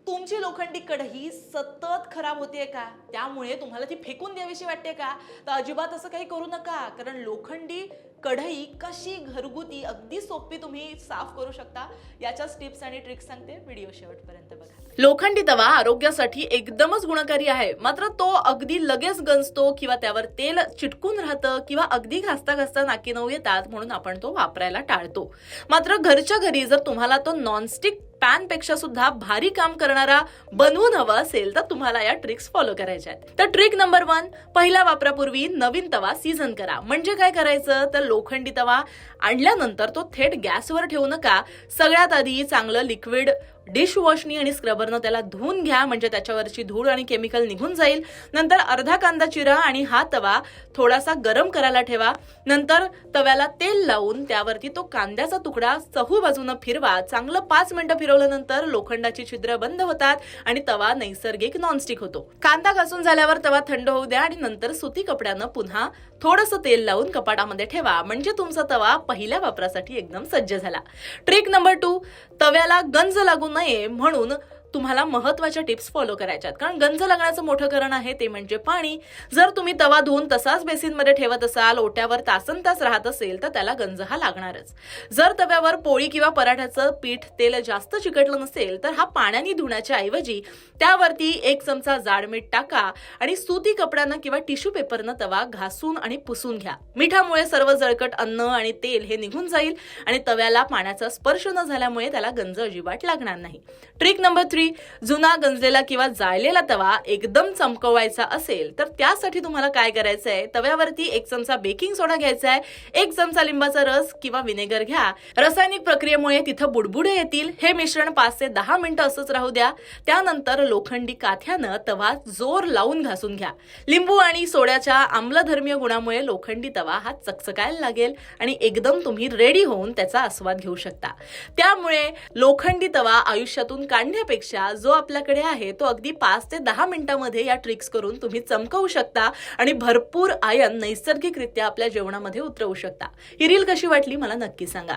तुमची लोखंडी कढई सतत खराब होतेय का? त्यामुळे तुम्हाला ती फेकून द्यावीशी वाटते का? तर अजिबात असं काही करू नका, कारण लोखंडी कढई कशी घरगुती अगदी सोपी तुम्ही साफ करू शकता याच्याच टिप्स आणि ट्रिक्स सांगते. व्हिडिओ शेवटपर्यंत बघा. लोखंडी तवा आरोग्यासाठी एकदमच गुणकारी आहे, मात्र तो अगदी लगेच गंजतो किंवा त्यावर तेल चिटकून राहतं किंवा अगदी घासता घासता नाकी नऊ येतात, म्हणून आपण तो वापरायला टाळतो. मात्र घरच्या घरी जर तुम्हाला तो नॉनस्टिक पॅन पेक्षा सुद्धा भारी काम करणारा बनवून हवा असेल तर तुम्हाला या ट्रिक्स फॉलो करायच्या आहेत. तर ट्रिक नंबर 1, पहिल्या वापरापूर्वी नवीन तवा सीझन करा. म्हणजे काय करायचं, तर लोखंडी तवा आणल्यानंतर तो थेट गॅसवर ठेवू नका. सगळ्यात आधी चांगलं लिक्विड डिशवॉशनी आणि स्क्रबरनं त्याला धुवून घ्या, म्हणजे त्याच्यावरची धूळ आणि केमिकल निघून जाईल. नंतर अर्धा कांदा चिरा आणि हा तवा थोडासा गरम करायला ठेवा. नंतर तव्याला तेल लावून त्यावरती तो कांद्याचा तुकडा चहू बाजूनं फिरवा. चांगलं 5 मिनिटं फिरवल्यानंतर लोखंडाची छिद्र बंद होतात आणि तवा नैसर्गिक नॉनस्टिक होतो. कांदा घासून झाल्यावर तवा थंड होऊ द्या आणि नंतर सुती कपड्यानं पुन्हा थोडंसं तेल लावून कपाटामध्ये ठेवा, म्हणजे तुमचा तवा पहिल्या वापरासाठी एकदम सज्ज झाला. ट्रिक नंबर 2, तव्याला गंज लागू नये म्हणून तुम्हाला महत्त्वाच्या टिप्स फॉलो करायच्यात. कारण गंज लागण्याचं मोठं कारण आहे ते म्हणजे पाणी. जर तुम्ही तवा धुवून तसाच बेसिनमध्ये ठेवत असाल, ओट्यावर तासनतास राहत असेल, तर त्याला गंज हा लागणारच. जर तव्यावर पोळी किंवा पराठ्याचं पीठ तेल जास्त चिकटलं नसेल, तर हा पाण्याने धुण्याच्या ऐवजी त्यावरती 1 चमचा जाड मीठ टाका आणि सुती कपड्यानं किंवा टिश्यू पेपरनं तवा घासून आणि पुसून घ्या. मिठामुळे सर्व जळकट अन्न आणि तेल हे निघून जाईल आणि तव्याला पाण्याचा स्पर्श न झाल्यामुळे त्याला गंज अजिबात लागणार नाही. ट्रिक नंबर 3, जुना गंजलेला किंवा जाळलेला तवा एकदम चमकवायचा असेल तर त्यासाठी तुम्हाला काय करायचंय, तव्यावरती 1 चमचा बेकिंग सोडा घ्यायचा आहे, 1 चमचा लिंबाचा रस किंवा विनेगर घ्या. रासायनिक प्रक्रियेमुळे तिथं बुडबुडे येतील. हे मिश्रण 5 ते 10 मिनिटं असंच राहू द्या. त्यानंतर लोखंडी काथ्यानं तवा जोर लावून घासून घ्या. लिंबू आणि सोड्याच्या आम्लधर्मीय गुणामुळे लोखंडी तवा हा चकचकायला लागेल आणि एकदम तुम्ही रेडी होऊन त्याचा आस्वाद घेऊ शकता. त्यामुळे लोखंडी तवा आयुष्यातून काढण्यापेक्षा जो आपल्याकडे आहे तो अगदी 5 ते 10 मिनिटांमध्ये या ट्रिक्स करून तुम्ही चमकवू शकता आणि भरपूर आयन नैसर्गिकरित्या आपल्या जेवणामध्ये उतरवू शकता. ही रील कशी वाटली मला नक्की सांगा.